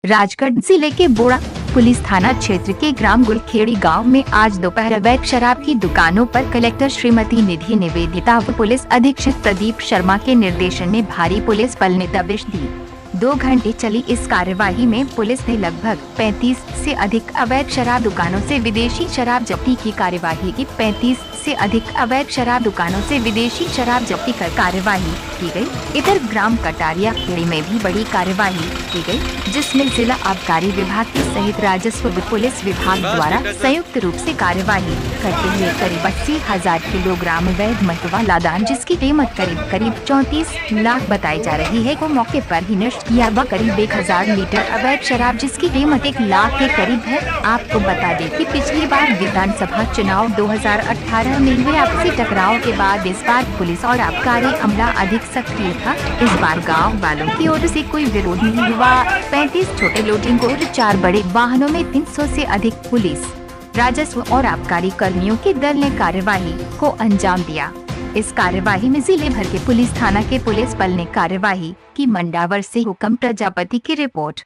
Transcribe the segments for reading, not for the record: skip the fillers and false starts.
राजगढ़ जिले के बोड़ा पुलिस थाना क्षेत्र के ग्राम गुलखेड़ी गांव में आज दोपहर अवैध शराब की दुकानों पर कलेक्टर श्रीमती निधि निवेदिता व पुलिस अधीक्षक प्रदीप शर्मा के निर्देशन में भारी पुलिस बल ने दबिश दी। 2 घंटे चली इस कार्यवाही में पुलिस ने लगभग 35 से अधिक अवैध शराब दुकानों से विदेशी शराब जब्ती की कार्यवाही की। 35 से अधिक अवैध शराब दुकानों से विदेशी शराब जब्ती कर कार्यवाही की गई। इधर ग्राम कटारिया खेड़ी में भी बड़ी कार्यवाही की गई, जिसमें जिला आबकारी विभाग के सहित राजस्व व पुलिस विभाग द्वारा संयुक्त रूप से कार्यवाही करते हुए करीब 80,000 किलोग्राम अवैध महुआ लादान, जिसकी कीमत करीब 34 लाख बताई जा रही है, को मौके पर ही नष्ट किया व करीब 1000 लीटर अवैध शराब जिसकी कीमत 1 लाख के करीब है। आपको बता दें कि पिछली बार विधानसभा चुनाव 2018 में हुए आपसी टकराव के बाद इस बार पुलिस और आबकारी अमला अधिक सक्रिय था। इस बार गाँव वालों की ओर से कोई विरोध नहीं हुआ। 35 छोटे लोडिंग और 4 बड़े वाहनों में 300 से अधिक पुलिस, राजस्व और आबकारी कर्मियों के दल ने कार्यवाही को अंजाम दिया। इस कार्यवाही में जिले भर के पुलिस थाना के पुलिस बल ने कार्यवाही की। मंडावर से हुकम प्रजापति की रिपोर्ट।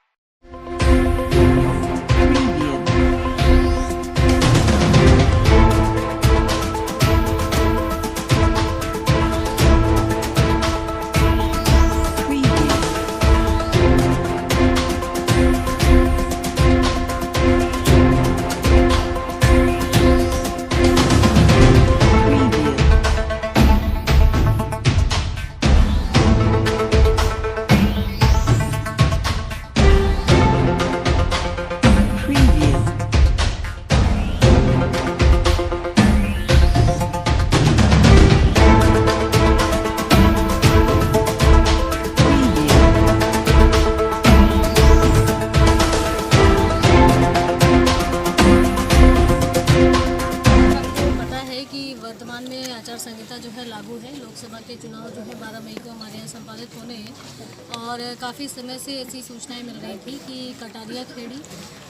वर्तमान में आचार संहिता जो है लागू है। लोकसभा के चुनाव जो है 12 मई को हमारे यहाँ संपादित होने हैं और काफ़ी समय से ऐसी सूचनाएं मिल रही थी कि कटारिया खेड़ी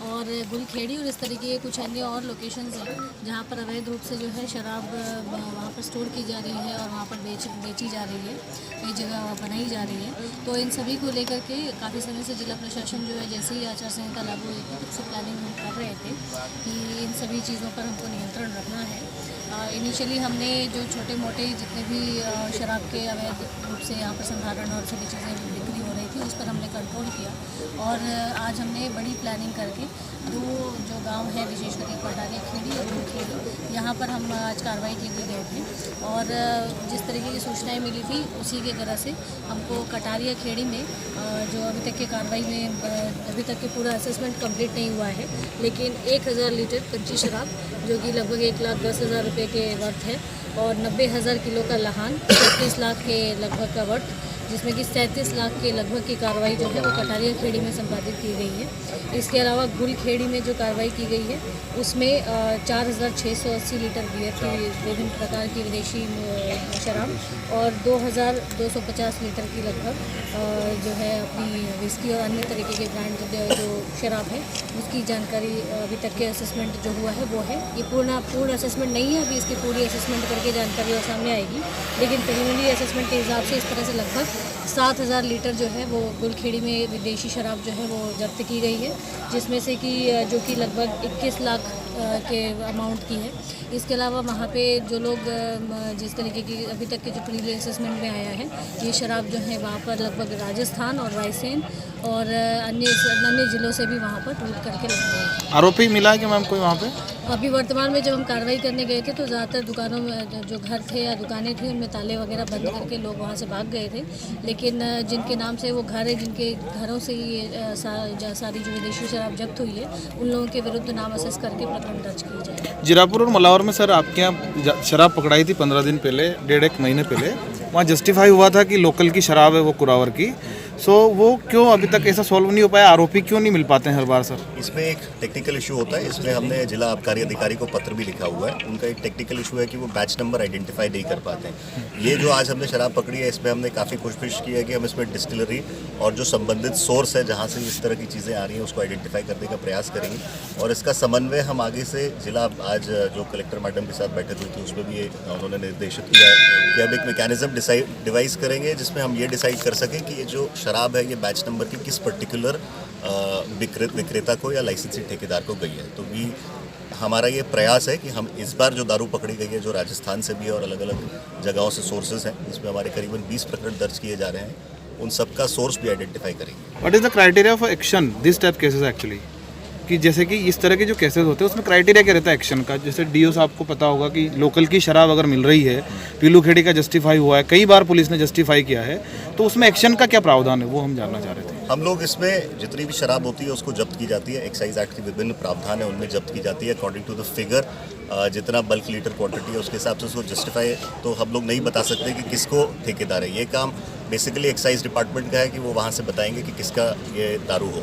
और गुलखेड़ी और इस तरीके के कुछ अन्य और लोकेशंस हैं जहाँ पर अवैध रूप से जो है शराब वहाँ पर स्टोर की जा रही है और वहाँ पर बेची जा रही है, कई जगह बनाई जा रही है। तो इन सभी को लेकर के काफ़ी समय से जिला प्रशासन जो है जैसे ही आचार संहिता लागू हुई थी तब से प्लानिंग हम कर रहे थे कि इन सभी चीज़ों पर हमको नियंत्रण रखना है। इनिशियली हमने जो छोटे मोटे जितने भी शराब के अवैध रूप से यहाँ पर संधारण और सभी चीज़ें बिक्री हो रही थी उस पर हमने कंट्रोल किया और आज हमने बड़ी प्लानिंग करके 2 जो गांव है विशेषकर कटारिया खेड़ी और गुलखेड़ी, यहाँ पर हम आज कार्रवाई के लिए गए थे और जिस तरीके की सूचनाएं मिली थी उसी के तरह से हमको कटारिया खेड़ी में जो अभी तक की कार्रवाई में अभी तक के पूरा असेसमेंट कंप्लीट नहीं हुआ है, लेकिन 1000 लीटर कच्ची शराब जो कि लगभग 1,10,000 रुपये के वर्थ है और 90,000 किलो का लहान 33 लाख के लगभग का वर्थ, जिसमें कि 37 लाख के लगभग की कार्रवाई जो है वो कटारिया खेड़ी में संपादित की गई है। इसके अलावा गुलखेड़ी में जो कार्रवाई की गई है उसमें 4,680 लीटर बियर की विभिन्न प्रकार की विदेशी शराब और 2,250 लीटर की लगभग जो है अपनी विस्की और अन्य तरीके के ब्रांड जो शराब है उसकी जानकारी अभी तक के असेसमेंट जो हुआ है वो है। ये पूर्ण असेसमेंट नहीं है, अभी इसकी पूरी असेसमेंट करके जानकारी और सामने आएगी, लेकिन प्रिलिमिनरी असेसमेंट के हिसाब से इस तरह से लगभग 7,000 लीटर जो है वो गुलखेड़ी में विदेशी शराब जो है वो जब्त की गई है, जिसमें से कि जो कि लगभग 21 लाख के अमाउंट की है। इसके अलावा वहाँ पे जो लोग जिस तरीके की अभी तक के जो प्रीलिमिनरी असेसमेंट में आया है ये शराब जो है वहाँ पर लगभग राजस्थान और रायसेन और अन्य जिलों से भी वहाँ पर रूट करके लग गए हैं। आरोपी मिला है कि मैम कोई वहाँ पे? अभी वर्तमान में जब हम कार्रवाई करने गए थे तो ज़्यादातर दुकानों में जो घर थे या दुकानें थी उनमें ताले वगैरह बंद करके लोग वहाँ से भाग गए थे, लेकिन जिनके नाम से वो घर है, जिनके घरों से ये सारी जो विदेशी शराब जब्त हुई है उन लोगों के विरुद्ध नाम असेस करके प्रकरण दर्ज किया जाए। जीरापुर और मलावर में सर आपके यहाँ शराब पकड़ाई थी 15 दिन पहले, 1.5 महीने पहले, वहाँ जस्टिफाई हुआ था कि लोकल की शराब है वो कुरावर की। सो वो क्यों अभी तक ऐसा सॉल्व नहीं हो पाया? आरोपी क्यों नहीं मिल पाते हैं हर बार सर? इसमें एक टेक्निकल इशू होता है। इसमें हमने जिला आबकारी अधिकारी को पत्र भी लिखा हुआ है। उनका एक टेक्निकल इशू है कि वो बैच नंबर आइडेंटिफाई नहीं कर पाते हैं। ये जो आज हमने शराब पकड़ी है इसमें हमने काफ़ी कोशिश की है कि हम इसमें डिस्टिलरी और जो संबंधित सोर्स है जहाँ से इस तरह की चीज़ें आ रही हैं उसको आइडेंटिफाई करने का प्रयास करेंगे और इसका समन्वय हम आगे से जिला आज जो कलेक्टर मैडम के साथ बैठक हुई थी उसमें भी उन्होंने निर्देशित किया है कि अब एक मैकेनिज्म डिवाइस करेंगे जिसमें हम ये डिसाइड कर सकें कि ये जो शराब है ये बैच नंबर की किस पर्टिकुलर विक्रेता को या लाइसेंसी ठेकेदार को गई है। तो भी हमारा ये प्रयास है कि हम इस बार जो दारू पकड़ी गई है, जो राजस्थान से भी है और अलग अलग जगहों से सोर्सेज हैं, इसमें हमारे करीबन 20 प्रकरण दर्ज किए जा रहे हैं, उन सबका सोर्स भी आइडेंटिफाई करेंगे। What is the criteria for action this type cases actually, कि जैसे कि इस तरह के जो केसेस होते हैं उसमें क्राइटेरिया क्या रहता है एक्शन का? जैसे डीओ साहब को पता होगा कि लोकल की शराब अगर मिल रही है, पीलू खेड़ी का जस्टिफाई हुआ है, कई बार पुलिस ने जस्टिफाई किया है, तो उसमें एक्शन का क्या प्रावधान है वो हम जानना चाह रहे थे। हम लोग इसमें जितनी भी शराब होती है उसको जब्त की जाती है। एक्साइज एक्ट के विभिन्न प्रावधान है, उनमें जब्त की जाती है अकॉर्डिंग टू द फिगर, जितना बल्क लीटर क्वांटिटी है उसके हिसाब से उसको जस्टिफाई। तो हम लोग नहीं बता सकते कि किसको ठेकेदार है। ये काम बेसिकली एक्साइज डिपार्टमेंट का है कि वो वहाँ से बताएंगे कि किसका ये दारू हो।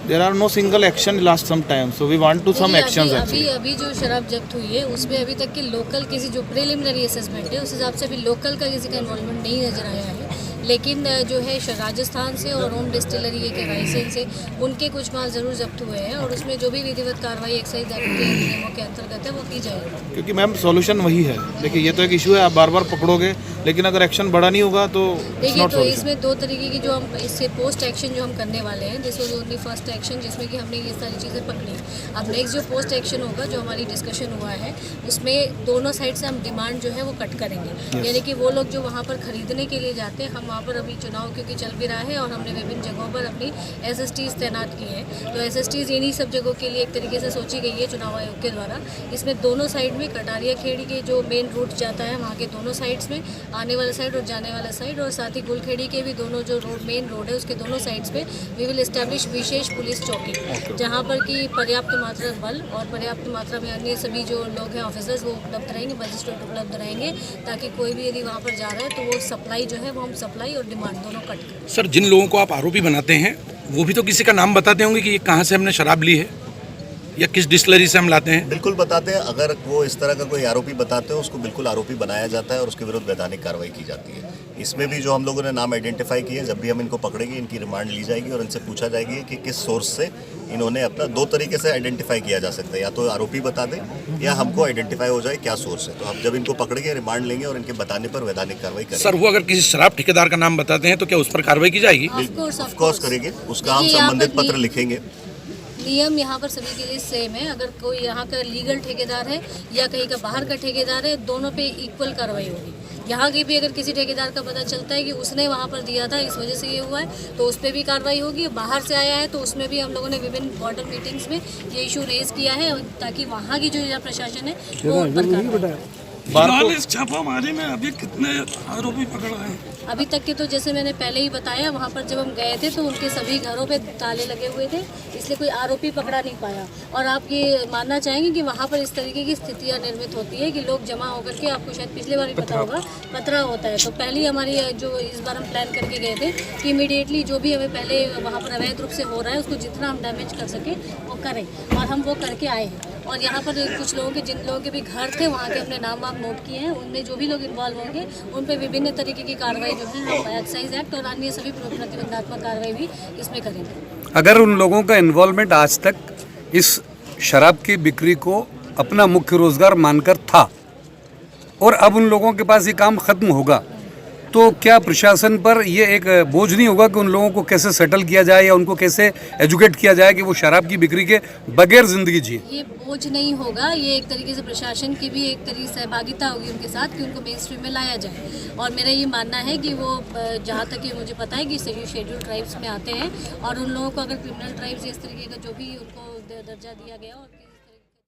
There are no single action last some time, so we want to some actions actually. अभी जो शराब जब्त हुई है उसमें अभी तक के लोकल किसी जो प्रिलिमिनरी असेसमेंट है उस हिसाब से अभी लोकल का किसी का इन्वॉल्वमेंट नहीं नजर आया है। लेकिन जो है राजस्थान से और होम डिस्टिलरी एक रायसेन से उनके कुछ माल ज़रूर जब्त हुए हैं और उसमें जो भी विधिवत कार्रवाई एक्साइज एक्ट के नियमों के अंतर्गत है वो की जाएगी। क्योंकि मैम सॉल्यूशन वही है। देखिए ये तो एक इशू है, आप बार बार पकड़ोगे लेकिन अगर एक्शन बड़ा नहीं होगा तो देखिए, तो इसमें दो तरीके की जो हम इससे पोस्ट एक्शन जो हम करने वाले हैं, this was only first action जिसमें कि हमने ये सारी चीज़ें पकड़ी। अब नेक्स्ट जो पोस्ट एक्शन होगा, जो हमारी डिस्कशन हुआ है, उसमें दोनों साइड से हम डिमांड जो है वो कट करेंगे। यानी कि वो लोग जो वहाँ पर खरीदने के लिए जाते हैं, हम वहाँ पर अभी चुनाव क्योंकि चल भी रहा है और हमने विभिन्न जगहों पर अपनी SSTs तैनात की हैं। तो SSTs इन्हीं सब जगहों के लिए एक तरीके से सोची गई है चुनाव आयोग के द्वारा। इसमें दोनों साइड में कटारिया खेड़ी के जो मेन रूट जाता है वहाँ के दोनों साइड्स में, आने वाला साइड और जाने वाला साइड, और साथ ही गुलखेड़ी के भी दोनों जो रोड मेन रोड है उसके दोनों साइड्स पे वी विल एस्टैब्लिश विशेष पुलिस चौकी, जहाँ पर कि पर्याप्त मात्रा बल और पर्याप्त मात्रा में अन्य सभी जो लोग हैं ऑफिसर्स वो उपलब्ध रहेंगे, मजिस्ट्रेट उपलब्ध रहेंगे, ताकि कोई भी यदि वहाँ पर जा रहा है तो वो सप्लाई जो है वो हम सप्लाई और डिमांड दोनों कट करें। सर, जिन लोगों को आप आरोपी बनाते हैं वो भी तो किसी का नाम बताते होंगे कि ये कहाँ से हमने शराब ली है या किस डिस्टिलरी से हम लाते हैं? बिल्कुल बताते हैं। अगर वो इस तरह का कोई आरोपी बताते हैं उसको बिल्कुल आरोपी बनाया जाता है और उसके विरुद्ध वैधानिक कार्रवाई की जाती है। इसमें भी जो हम लोगों ने नाम आइडेंटिफाई किए, जब भी हम इनको पकड़ेंगे इनकी रिमांड ली जाएगी और इनसे पूछा जाएगी कि किस सोर्स से इन्होंने अपना, दो तरीके से आइडेंटिफाई किया जा सकता है, या तो आरोपी बता दें या हमको आइडेंटिफाई हो जाए क्या सोर्स है। तो हम जब इनको पकड़ेंगे रिमांड लेंगे और इनके बताने पर वैधानिक कार्रवाई करेंगे। सर, वो अगर किसी शराब ठेकेदार का नाम बताते हैं तो क्या उस पर कार्रवाई की जाएगी? ऑफ कोर्स करेंगे, उसका हम संबंधित पत्र लिखेंगे। नियम यहाँ पर सभी के लिए सेम है। अगर कोई यहाँ का लीगल ठेकेदार है या कहीं का बाहर का ठेकेदार है, दोनों पे इक्वल कार्रवाई होगी। यहाँ की भी अगर किसी ठेकेदार का पता चलता है कि उसने वहाँ पर दिया था, इस वजह से ये हुआ है, तो उस पर भी कार्रवाई होगी। बाहर से आया है तो उसमें भी हम लोगों ने विभिन्न बॉर्डर मीटिंग्स में ये इशू रेज किया है ताकि वहाँ की जो जिला प्रशासन है वो उन पर कार्रवाई। छापामारी में अभी कितने आरोपी पकड़ा है? अभी तक के तो जैसे मैंने पहले ही बताया, वहाँ पर जब हम गए थे तो उनके सभी घरों पे ताले लगे हुए थे, इसलिए कोई आरोपी पकड़ा नहीं पाया। और आप ये मानना चाहेंगे कि वहाँ पर इस तरीके की स्थितियाँ निर्मित होती है कि लोग जमा होकर के, आपको शायद पिछले बार ही पता होगा, पथरा होता है। तो पहली हमारी जो इस बार हम प्लान करके गए थे कि इमीडिएटली जो भी हमें पहले वहाँ पर अवैध रूप से हो रहा है उसको जितना हम डैमेज कर सकें वो करें, और हम वो करके आए हैं। और यहाँ पर कुछ लोगों के, जिन लोगों के भी घर थे वहाँ के अपने नाम वाम नोट किए हैं, उनमें जो भी लोग इन्वॉल्व होंगे उन पर विभिन्न तरीके की कार्रवाई जो है हम एक्साइज एक्ट और अन्य सभी प्रतिबंधात्मक कार्रवाई भी इसमें करेंगे। अगर उन लोगों का इन्वॉल्वमेंट आज तक इस शराब की बिक्री को अपना मुख्य रोजगार मानकर था और अब उन लोगों के पास ये काम खत्म होगा, तो क्या प्रशासन पर ये एक बोझ नहीं होगा कि उन लोगों को कैसे सेटल किया जाए या उनको कैसे एजुकेट किया जाए कि वो शराब की बिक्री के बगैर जिंदगी जिए? ये बोझ नहीं होगा, ये एक तरीके से प्रशासन की भी एक तरीके से सहभागिता होगी उनके साथ कि उनको मेन स्ट्रीम में लाया जाए। और मेरा ये मानना है कि वो, जहाँ तक ये मुझे पता है कि शेड्यूल ट्राइब्स में आते हैं और उन लोगों को अगर क्रिमिनल ट्राइब्स इस तरीके का जो भी उनको दर्जा दिया गया और